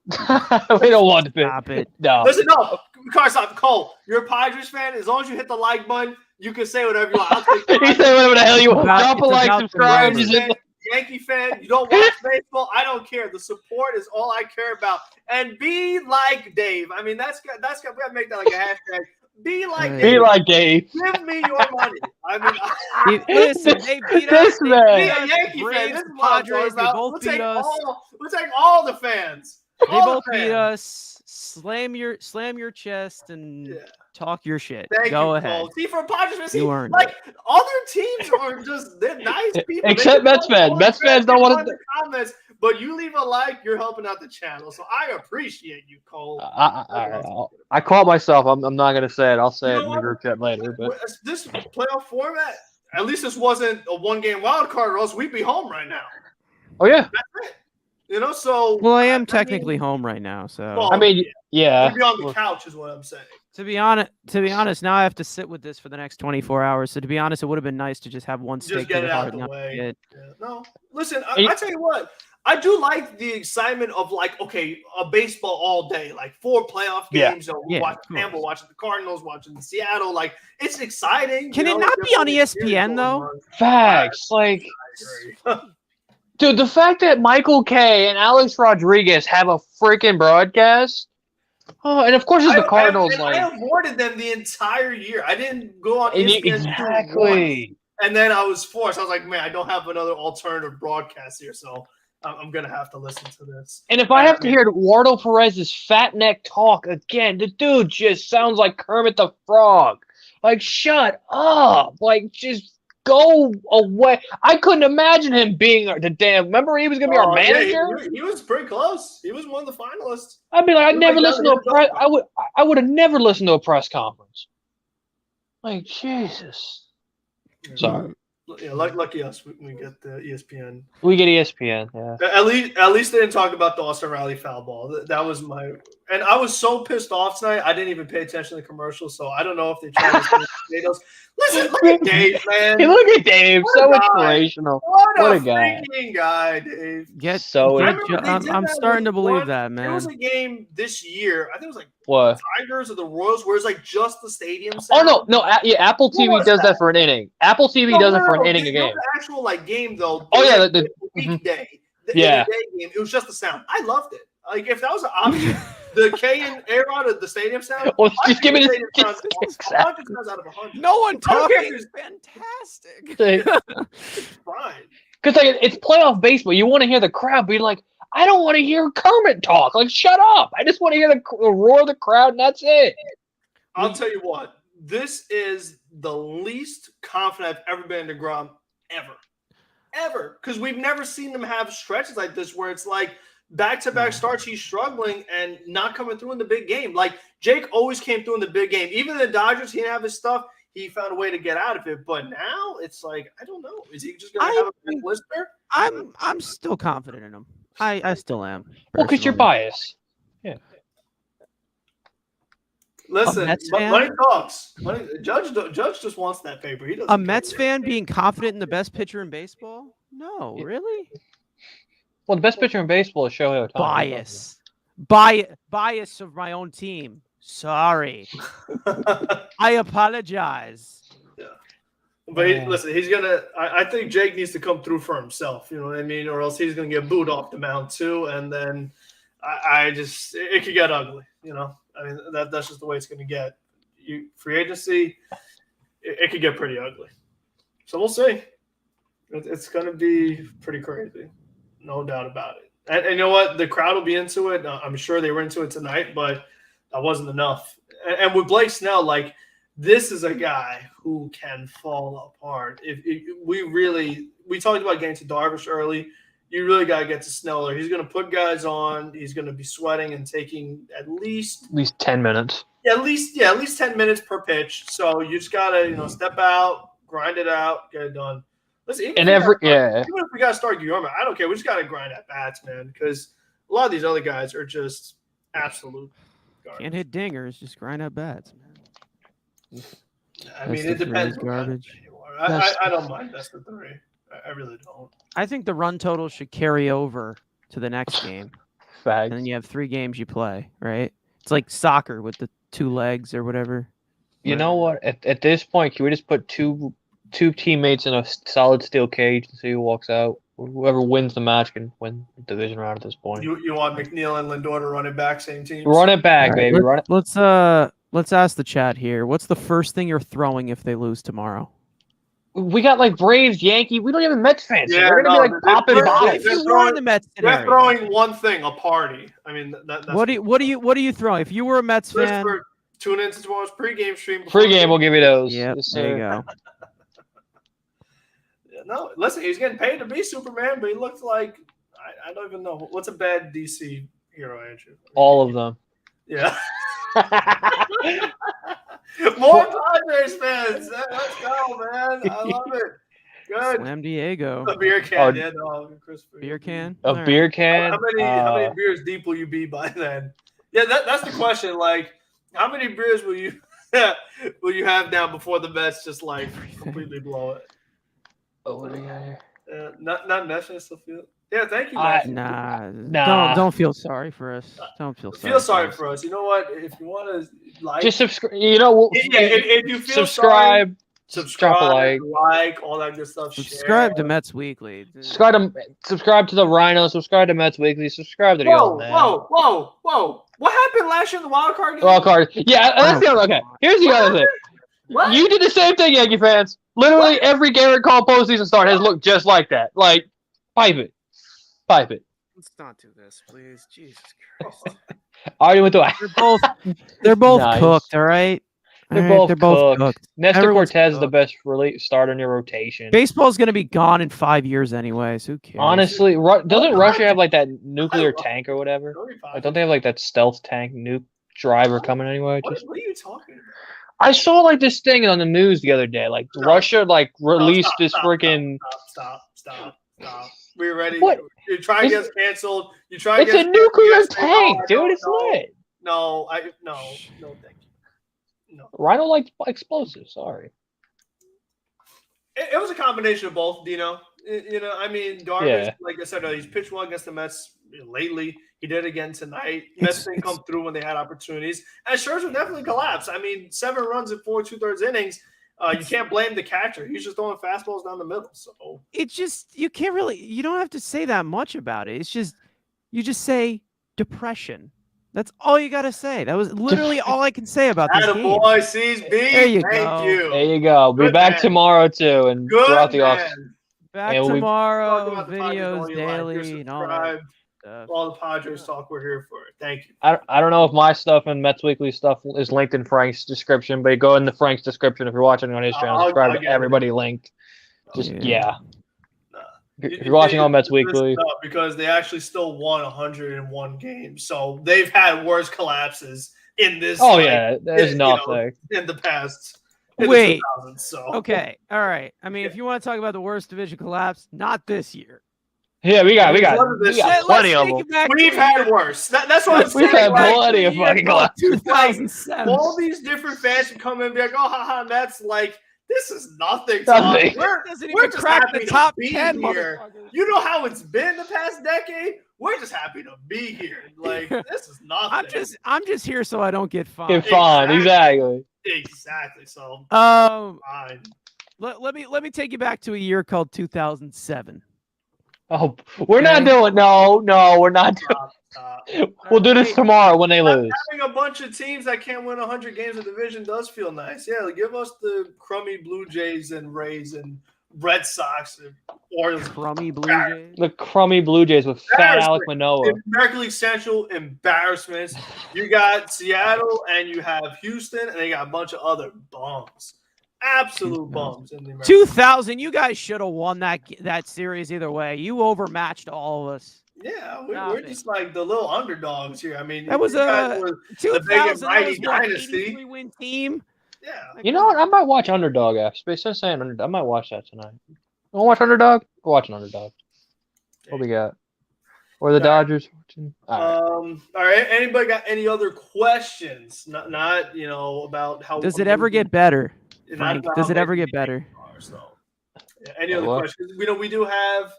We don't want to stop it. No. Listen, no, Carson, Cole, you're a Padres fan. As long as you hit the like button, you can say whatever you want. I'll take you say whatever the hell you want. Drop a like, subscribe. Yankee fan, you don't watch baseball. I don't care. The support is all I care about. And be like Dave. I mean, we gotta make that like a hashtag. Be like Dave. Be like Dave. Give me your money. I mean, listen, they beat us. Be a Yankee fan. This is Padres. They both beat us. We'll take all the fans. They both beat us. Slam your chest and talk your shit. Go ahead. Cole. See, for Padres, like other teams are they're nice people. Except Mets fans. Mets fans don't want to comments, but you leave a like, you're helping out the channel. So I appreciate you, Cole. I caught myself. I'm not gonna say it. I'll say it in the group chat later. But this playoff format, at least this wasn't a 1-game wild card, or else we'd be home right now. Oh yeah. That's it. So I am technically home right now. So well, I mean, yeah. Maybe on the couch is what I'm saying. To be honest, now I have to sit with this for the next 24 hours. So to be honest, it would have been nice to just have one steak. Just get it out of the way. No, listen, I tell you what, I do like the excitement of a baseball all day, like 4 playoff games. We're watching Tampa, watching the Cardinals, watching the Seattle. Like, it's exciting. Can it not be on ESPN though? Facts, Dude, the fact that Michael Kay and Alex Rodriguez have a freaking broadcast. Oh, and of course it's the Cardinals. I avoided them the entire year. I didn't go on ESPN. Exactly. And then I was forced. I was like, man, I don't have another alternative broadcast here, so I'm going to have to listen to this. And if I have to hear Eduardo Perez's fat neck talk again, the dude just sounds like Kermit the Frog. Like, shut up. Like, just go away. I couldn't imagine him being the damn. Remember, he was going to be our manager. Yeah, he was pretty close. He was one of the finalists. I'd be like, I'd never listen to a press. I would have never listened to a press conference. Like, Jesus. Sorry. Yeah, lucky us. We get the ESPN. We get ESPN. Yeah. At least they didn't talk about the Austin Riley foul ball. That was my. And I was so pissed off tonight. I didn't even pay attention to the commercial, so I don't know if they tried to say potatoes. Listen, look at Dave, man. Hey, look at Dave. What So a guy. inspirational. What a guy. freaking guy, Dave. I'm starting to believe that, man. There was a game this year. I think it was like What? Tigers or the Royals, where it's like just the stadium. Oh sound. no! Yeah, Apple TV does that for an inning. Apple TV does it for an inning a game. The actual game though. Oh yeah, the weekday. Yeah. The day game. It was just the sound. I loved it. Like if that was an option, the K and A-Rod of the stadium sound. Well, just give me the stadium sound. 100 times out of 100. No one talking Okay. is fantastic. It's fine. Because like it's playoff baseball, you want to hear the crowd be like, "I don't want to hear Kermit talk. Like, shut up! I just want to hear the roar of the crowd, and that's it." I'll tell you what. This is the least confident I've ever been in DeGrom ever. Because we've never seen them have stretches like this where it's like back-to-back starts, he's struggling and not coming through in the big game. Like Jake always came through in the big game. Even the Dodgers, he didn't have his stuff. He found a way to get out of it. But now it's like, I don't know. Is he just going to have a big blister? I'm still confident in him. I still am. Well, because you're personally. biased. Yeah. Listen, Mets fan? money talks. Judge just wants that paper. He doesn't A care. Mets fan being confident in the best pitcher in baseball? No, really? Well, the best pitcher in baseball is Shohei Ohtani. Bias of my own team. Sorry. I apologize. But listen, he's gonna. I think Jake needs to come through for himself. You know what I mean, or else he's gonna get booed off the mound too. And then it could get ugly. You know, I mean that's just the way it's gonna get. Free agency, it could get pretty ugly. So we'll see. It's gonna be pretty crazy, no doubt about it. And you know what? The crowd will be into it. I'm sure they were into it tonight, but that wasn't enough. And with Blake Snell, like. This is a guy who can fall apart. If we talked about getting to Darvish early, you really got to get to Snell. He's going to put guys on. He's going to be sweating and taking at least 10 minutes. Yeah, at least 10 minutes per pitch. So you just got to step out, grind it out, get it done. Listen, even if we got to start Guillorme, I don't care. We just got to grind at bats, man, because a lot of these other guys are just absolute garbage. Can't hit dingers, just grind up bats, man. I mean, it depends. Garbage. I don't mind best of three. I really don't. I think the run total should carry over to the next game. Facts. And then you have 3 games you play, right? It's like soccer with the 2 legs or whatever. You know what? At this point, can we just put two teammates in a solid steel cage and see who walks out? Whoever wins the match can win the division round at this point. You want McNeil and Lindor to run it back, same teams? Run it back, All right, baby. Run it. Let's ask the chat here. What's the first thing you're throwing if they lose tomorrow? We got like Braves, Yankee. We don't even Mets fans. Yeah, we're gonna be like popping bottles. If you were in the Mets They're scenario, throwing one thing, a party. I mean, that's what are you throwing? If you were a Mets fan, tune into tomorrow's pregame stream. Pregame, we'll give you those. Yeah, there you go. No, listen, he's getting paid to be Superman, but he looks like I don't even know what's a bad DC hero, Andrew. All of them. Yeah. More Padres fans. Let's go, man. I love it. Good. Slam Diego. A beer can. Chris. Beer can. A beer can. How many beers deep will you be by then? Yeah, that's the question. Like, how many beers will you have down before the Mets just like completely blow it? Oh, what do we got here? Not Mets still feel. Yeah, thank you, Mets. Nah. Don't feel sorry for us. Don't feel sorry. Feel sorry for us. You know what? If you want to like, just subscribe. You know, if you feel subscribe. Subscribe, drop a like, all that good stuff. Subscribe share. to Mets Weekly. Subscribe to the Rhino. Subscribe to Mets Weekly. Subscribe to the old man. Whoa! What happened last year in the wild card game? Wild card. Yeah, that's the other. Okay, here's the other thing. What? You did the same thing, Yankee fans. Literally every Garrett Cole postseason start has looked just like that. Like, pipe it. Let's not do this, please. Jesus Christ. I already went to. They're both Nice. cooked. All right. They're All right, both cooked. Nestor Everyone's Cortez is the cooked. best starter in your rotation. Baseball's gonna be gone in 5 years, anyways. Who cares? Honestly, doesn't Russia have like that nuclear tank or whatever? Like, don't they have like that stealth tank nuke driver coming anyway? What are you talking about? I saw like this thing on the news the other day. Like Russia like released this freaking. Stop. We're ready. What? You're trying to get us canceled. You try. It's a nuclear tank, dude. It's lit. No, thank you. No. Rhino likes explosives. Sorry. It was a combination of both, Dino. I mean, Darvish, like I said, he's pitched well against the Mets lately. He did again tonight. Mets didn't come through when they had opportunities. And Scherzer definitely collapsed. I mean, 7 runs in 4 2/3 innings. You can't blame the catcher. He's just throwing fastballs down the middle. So it's just you don't have to say that much about it. It's just you just say depression. That's all you gotta say. That was literally all I can say about this game. Attaboy, CB. There you Thank go. you. There you go. Be back tomorrow too, and throughout the off. Back tomorrow, videos daily, and all that stuff. All the Padres talk, we're here for it. Thank you. I don't know if my stuff and Mets Weekly stuff is linked in Frank's description, but go in the Frank's description if you're watching on his channel. Subscribe to everybody linked. Just If you're watching on Mets Weekly, because they actually still won 101 games, so they've had worse collapses in this. Oh there's nothing in the past. Wait. So. Okay. All right. I mean, if you want to talk about the worst division collapse, not this year. Yeah, we got plenty of them. We've had worse. That's what I'm saying. We've had plenty of fucking collapses. 2007. All these different fans can come in and be like, "Oh, haha, that's like this is nothing." We're just crack the top 10 here. You know how it's been the past decade. We're just happy to be here. Like this is nothing. I'm just here so I don't get fined. Get fined, exactly. So fine. Let me take you back to a year called 2007. Oh, we're not doing. No, we're not doing. We'll do this tomorrow when they lose. Having a bunch of teams that can't win 100 games of division does feel nice. Yeah, give us the crummy Blue Jays and Rays and Red Sox or crummy Blue Jays. The crummy Blue Jays with fat Alek Manoah. American League Central embarrassments. You got Seattle and you have Houston and they got a bunch of other bums. Absolute bums in the American 2000. You guys should have won that series either way. You overmatched all of us. Yeah, we're just like the little underdogs here. I mean, that was a 2000 dynasty win team. Yeah. You know what? I might watch Underdog after. Since saying Underdog, I might watch that tonight. You want to watch Underdog? We're watching Underdog. What we got? Or the Dodgers? All right. Anybody got any other questions? Not about how. Does it ever get better? Frank, does it ever get better? Any other questions? We do have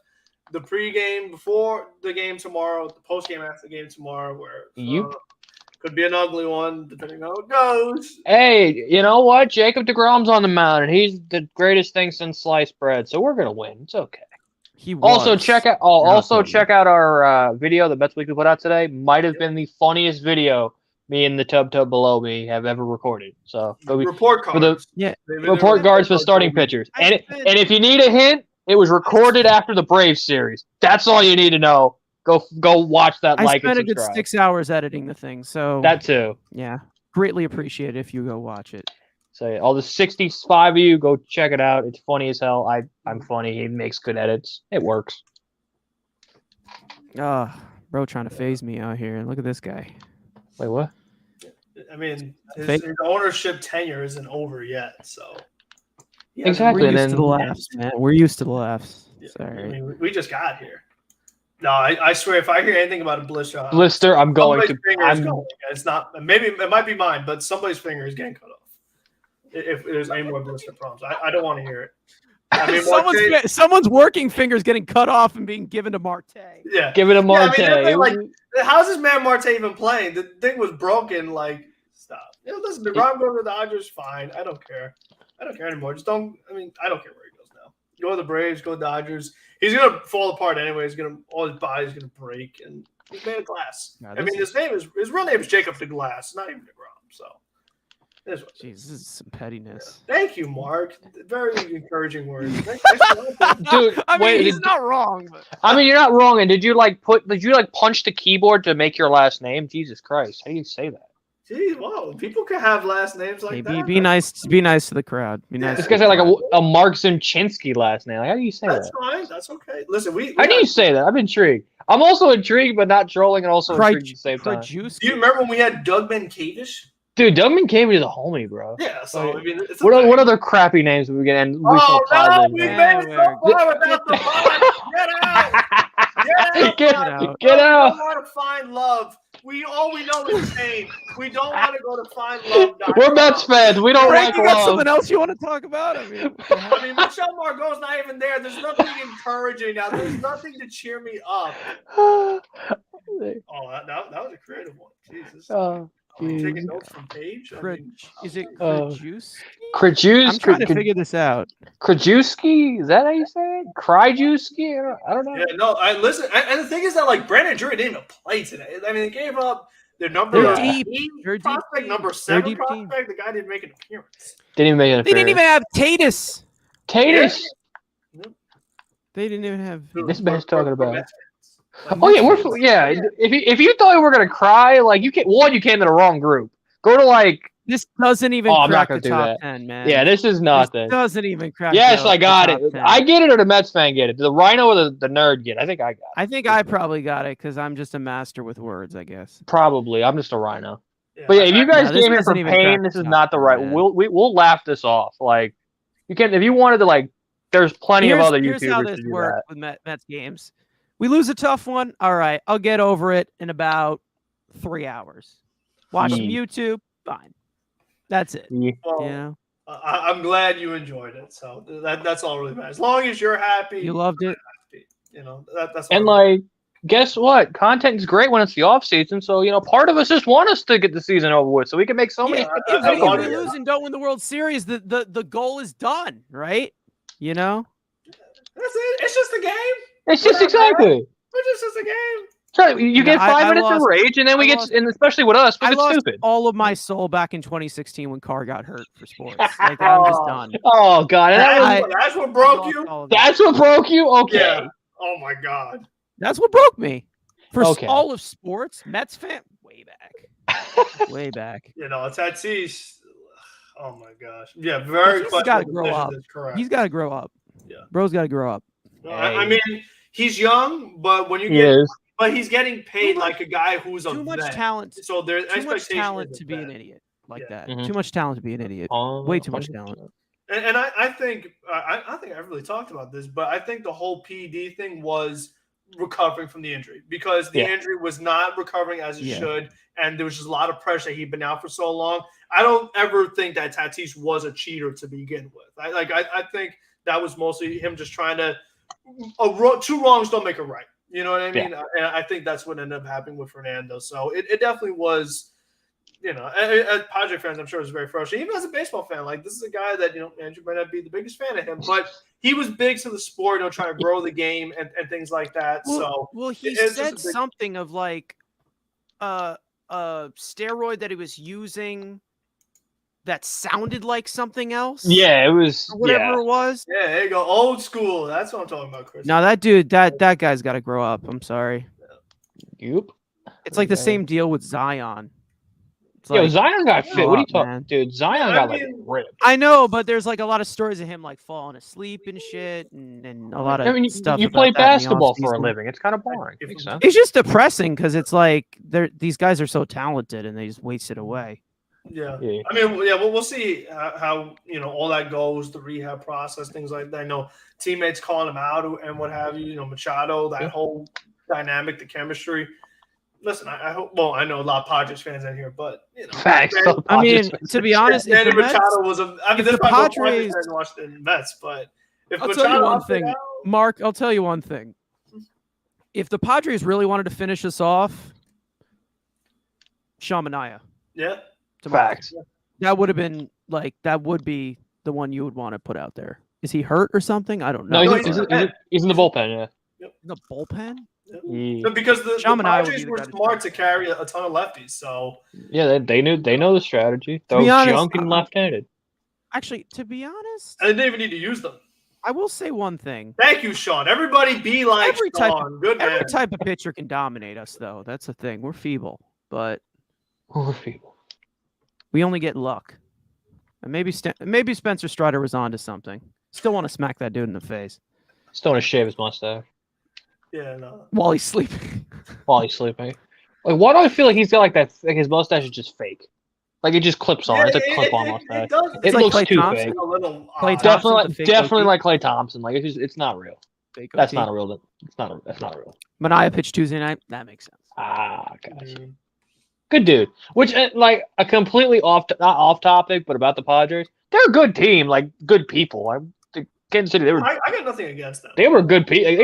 the pregame before the game tomorrow, the postgame after the game tomorrow, where could be an ugly one depending on how it goes. Hey, you know what? Jacob deGrom's on the mound, and he's the greatest thing since sliced bread. So we're gonna win. It's okay. Also check out our video that Mets Weekly put out today. Might have been the funniest video me and the tub below me have ever recorded. So report cards. Report cards for starting pitchers. And if you need a hint, it was recorded after the Braves series. That's all you need to know. Go watch that. I spent a good 6 hours editing the thing. So that too. Yeah, greatly appreciate it if you go watch it. So all the 65 of you, go check it out. It's funny as hell. I'm funny. He makes good edits. It works. Bro, trying to phase me out here. Look at this guy. Wait, what? I mean, his ownership tenure isn't over yet, so. Exactly. We're used to the laughs, man. We're used to the laughs. Sorry. I mean, we just got here. No, I swear, if I hear anything about a blister, I'm going to. It's not. Maybe it might be mine, but somebody's finger is getting cut off. If there's any more blister problems, I don't want to hear it. I mean, someone's working fingers getting cut off and being given to Marte. Yeah, give it to Marte. I mean, how's this man Marte even playing? The thing was broken. Like, stop. Listen, DeGrom going to the Dodgers, fine. I don't care. I don't care anymore. Just don't. I mean, I don't care where he goes now. Go to the Braves. Go to Dodgers. He's gonna fall apart anyway. All his body's gonna break, and he's made of glass. His real name is Jacob DeGlass, not even DeGrom. So. Jeez, this is some pettiness. Thank you, Mark. Very encouraging words. Dude, he's not wrong. But... I mean, you're not wrong. And did you punch the keyboard to make your last name? Jesus Christ, how do you say that? Geez, whoa! People can have last names like that. Be nice. Be nice to the crowd. Be nice. This guy's like a Mark Zimchinsky last name. Like, how do you say that? That's fine. That's okay. Listen, how do you say that? I'm intrigued. I'm also intrigued, but not trolling, and also intrigued at the same time. Do you remember when we had Doug Mankiewicz? Dude, Domingue came is a homie, bro. Yeah, so I mean, it's What other crappy names we get? And we no, positive. we names. made it so far without the pod. Get out! Get out! Get out! We don't want to find love. All we know is pain. We don't want to go to find love. We're Mets fans. We don't Frank, like you got love. something else you want to talk about? I mean, Michelle Margot's not even there. There's nothing encouraging now. There's nothing to cheer me up. Oh, that was a creative one. Jesus. Taking notes from Paige. Is it Krajewski? Krajewski? I'm trying to figure this out. Krajewski? Is that how you say it? Kryjewski? I don't know. Yeah, no. Listen, and the thing is that like Brandon Drury didn't even play today. I mean, they gave up their number prospect, number 7 prospect. The guy didn't make an appearance. They didn't even have Tatis. Tatis. Yeah. They didn't even have. This man's talking about. Oh yeah, If you thought we were gonna cry, like you came to the wrong group. Go to like. This doesn't even I'm not crack gonna the do top that. 10, man. Yeah, this is nothing. This doesn't even crack. Yes, I got it. 10. I get it, or the Mets fan get it. The Rhino or the nerd get it. I think I got it. I think I probably got it because I'm just a master with words, I guess. Probably. I'm just a Rhino. Yeah, But yeah, if you guys this came here for doesn't even pain, crack this the is top not the 10, right. man. We'll laugh this off. Like you can if you wanted to like. There's plenty of other Here's YouTubers how to this do works that. with Mets games. We lose a tough one. All right, I'll get over it in about 3 hours. Watch some YouTube. Fine. That's it. Yeah. Well, You know? I'm glad you enjoyed it. So that's all really matters. As long as you're happy, You loved it. You know that's. And like, guess what? Content is great when it's the off season. So part of us just want us to get the season over with, so we can make so many. If we lose and don't win the World Series, the goal is done, right? You know. That's it. It's just a game. It's just exactly. It's just a game. So you get 5 minutes of rage, and then and especially with us, we get stupid. All of my soul back in 2016 when Carr got hurt for sports. Like I'm just done. Oh God, that's what broke you. That's what broke you. Okay. Yeah. Oh my God. That's what broke me. For Okay. all of sports, Mets fan, way back. Way back. You know, Tatis. Oh my gosh. Yeah, very. He's got to grow up. He's got to grow up. Yeah. Bro's got to grow up. I mean, he's young, but when you but he's getting paid like a guy who's too much talent. So there's too much talent to be an idiot like that. Mm-hmm. Too much talent to be an idiot. Way too much talent. And I think I really talked about this, but I think the whole PED thing was recovering from the injury because the injury was not recovering as it should, and there was just a lot of pressure. He'd been out for so long. I don't ever think that Tatis was a cheater to begin with. I think that was mostly him just trying to. 2 wrongs don't make a right. You know what I mean? And I think that's what ended up happening with Fernando. So it definitely was, as Padres fans, I'm sure it was very frustrating. Even as a baseball fan, like this is a guy that, Andrew might not be the biggest fan of him, but he was big to the sport, trying to grow the game and things like that. He said something of like a steroid that he was using that sounded like something else. Yeah, it was whatever it was. Yeah, there you go. Old school. That's what I'm talking about, Chris. No, that dude, that guy's got to grow up. I'm sorry. Yep. It's like the same deal with Zion. Zion got fit. What are you talking, dude? Zion got ripped. I know, but there's like a lot of stories of him like falling asleep and shit, and a lot of stuff. You play basketball for a living. It's kind of boring. Makes sense. It's just depressing because it's like these guys are so talented and they just waste it away. Yeah. I mean, we'll see how all that goes, the rehab process, things like that. I know teammates calling him out and what have you. Machado, that whole dynamic, the chemistry. Listen, I hope. Well, I know a lot of Padres fans in here, but facts. I mean, to be honest, Manny Machado was the Padres watched the Mets, but if I'll Machado tell you one thing, Mark. I'll tell you one thing. If the Padres really wanted to finish us off, Sean Manaea. Yeah. Facts. That would have been that would be the one you would want to put out there. Is he hurt or something? I don't know. No, he's in the bullpen. Yeah. Yep. The bullpen. Yeah. Because the Padres were smart to carry a ton of lefties. So yeah, they know the strategy. Throw junk and left-handed. Actually, to be honest, I didn't even need to use them. I will say one thing. Thank you, Sean. Everybody be like Sean. Good man. Every type of pitcher can dominate us, though. That's the thing. We're feeble, but we're feeble. We only get luck. And maybe Spencer Strider was onto something. Still want to smack that dude in the face. Still want to shave his mustache. Yeah, no. While he's sleeping. Like, why do I feel like he's got like that? Like his mustache is just fake. Like it just clips on. It's a clip-on mustache. It does. It like looks Klay too Thompson. fake. A little Klay odd. Thompson. Definitely like Klay Thompson. Like it's not real. Fake That's OT. not a real. That's not real. Mania pitched Tuesday night. That makes sense. Gotcha. Good dude. Which like a completely not off topic, but about the Padres. They're a good team. Like good people. Like Kansas City. I got nothing against them. They were good people. I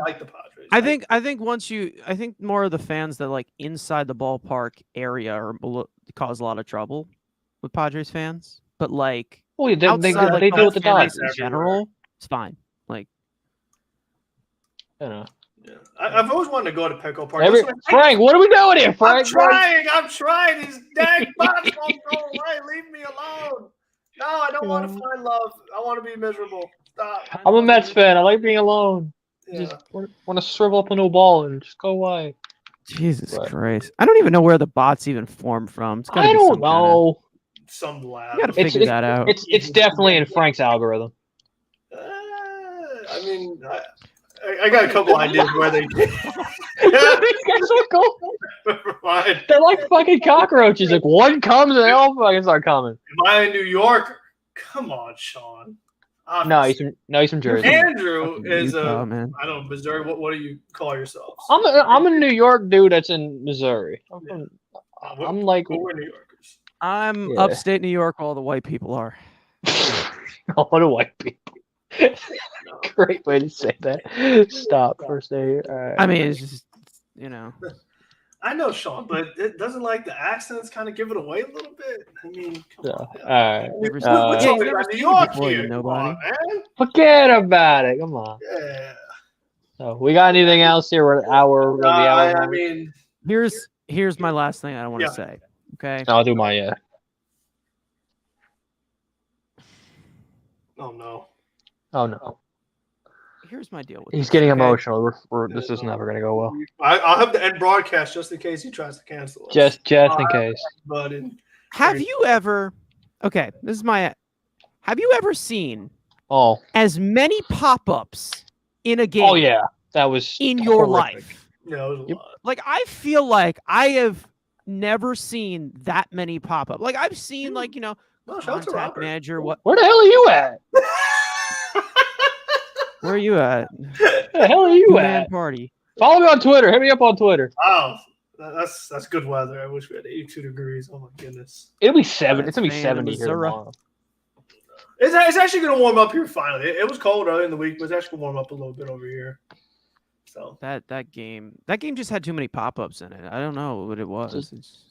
like the Padres. I think more of the fans that like inside the ballpark area cause a lot of trouble with Padres fans. But like they outside, they deal with the fans Dodgers in general, it's fine. Like you know. Yeah. I've always wanted to go to Petco Park. Frank, what are we doing here, Frank? I'm trying. These dang bots won't go away. Leave me alone. No, I don't want to find love. I want to be miserable. Stop. I'm a Mets fan. I like being alone. Yeah. Just want to shrivel up into a ball and just go away. Jesus Christ. I don't even know where the bots even form from. I don't know. Some lab. You got to figure that out. It's definitely in Frank's algorithm. I mean, I got a couple ideas where they get. Never mind. They're like fucking cockroaches. Like one comes and they all fucking start coming. Am I a New Yorker? Come on, Sean. No, he's from Jersey. Andrew is Utah, man. I don't know, Missouri. What do you call yourselves? I'm a New York dude that's in Missouri. I'm like we're New Yorkers. I'm upstate New York. All the white people are. all the white people. Great way to say that. Stop first day. I mean, it's just I know, Sean, but it doesn't like the accents kind of give it away a little bit. I mean, come on. All right. We're talking about New York here. Come on, man. Forget about it. Come on. Yeah. So we got anything else here? We're an hour. I mean, here's my last thing I want to say. Okay. I'll do my Oh no. Oh no. Here's my deal with He's getting emotional. This is never going to go well. I'll have to end broadcast just in case he tries to cancel us. Just in case. But have you ever? Okay, this is my. Have you ever seen as many pop-ups in a game? Oh yeah, that was in your life. Yeah, it was a lot. Like I feel like I have never seen that many pop-up. Like I've seen contact manager. What? Where the hell are you at? Where are you at? Where the hell are you at? Party. Follow me on Twitter. Hit me up on Twitter. Oh, that's good weather. I wish we had 82 degrees. Oh my goodness. It'll be 7. It's gonna be 70 here tomorrow. It's actually gonna warm up here finally. It was cold early in the week, but it's actually gonna warm up a little bit over here. So that game just had too many pop-ups in it. I don't know what it was. It's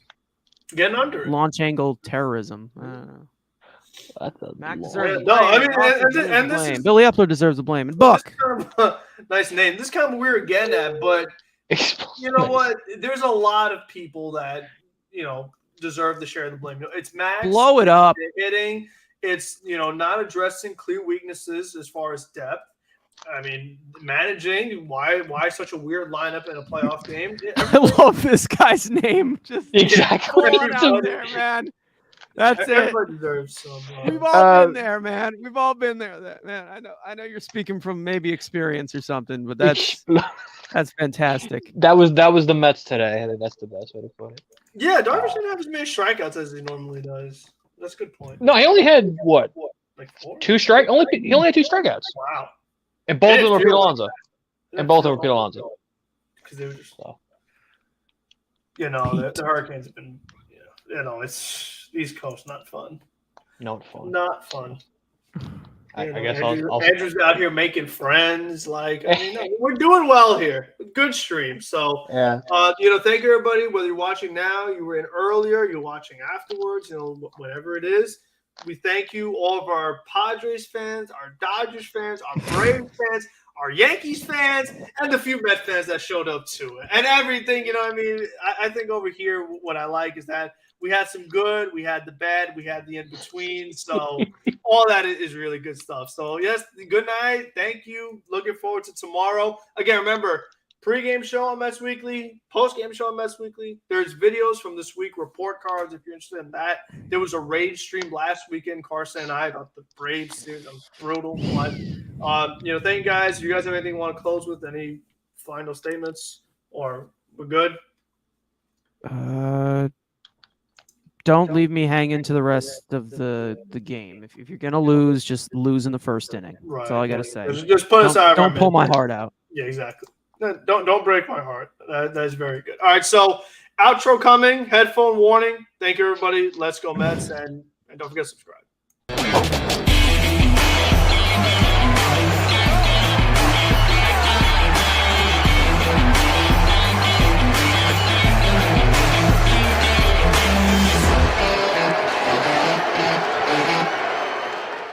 getting under it. Launch angle terrorism. I don't know. Mac deserves this is Billy Epler deserves the blame. And Buck. Kind of a nice name. This is kind of weird getting at, but you know what? There's a lot of people that deserve to share the blame. It's Max. Blow it up. Hitting. It's not addressing clear weaknesses as far as depth. I mean, managing. Why such a weird lineup in a playoff game? I love this guy's name. Just exactly out there, man. That's Everybody deserves some. We've all been there, man. We've all been there, man. I know you're speaking from maybe experience or something, but that's fantastic. That was the Mets today. I think that's the best way to put it. Yeah, Darvish didn't have as many strikeouts as he normally does. That's a good point. No, he only had what? Like 4? 2 strike. He only had 2 strikeouts. Wow. And both of them were Pete Alonso. Because they were just the Hurricanes have been it's East Coast, not fun. Not fun. Not fun. I guess Andrew's out here making friends. Like, we're doing well here. Good stream. So, thank you, everybody. Whether you're watching now, you were in earlier, you're watching afterwards, whatever it is. We thank you, all of our Padres fans, our Dodgers fans, our Braves fans, our Yankees fans, and the few Mets fans that showed up too. And everything, I think over here, what I like is that we had some good, we had the bad, we had the in-between. So all that is really good stuff. So, yes, good night. Thank you. Looking forward to tomorrow. Again, remember, pregame show on Mets Weekly, postgame show on Mets Weekly. There's videos from this week, report cards if you're interested in that. There was a Rage stream last weekend. Carson and I about the Braves series. That was brutal. But, thank you guys. If you guys have anything you want to close with, any final statements, or we're good? don't leave me hanging to the rest of the game. If you're gonna lose, just lose in the first inning. That's all I gotta say. Just put us out. Don't pull my heart out. Yeah, exactly. Don't break my heart. That is very good. All right, so outro coming. Headphone warning. Thank you, everybody. Let's go Mets, and don't forget to subscribe.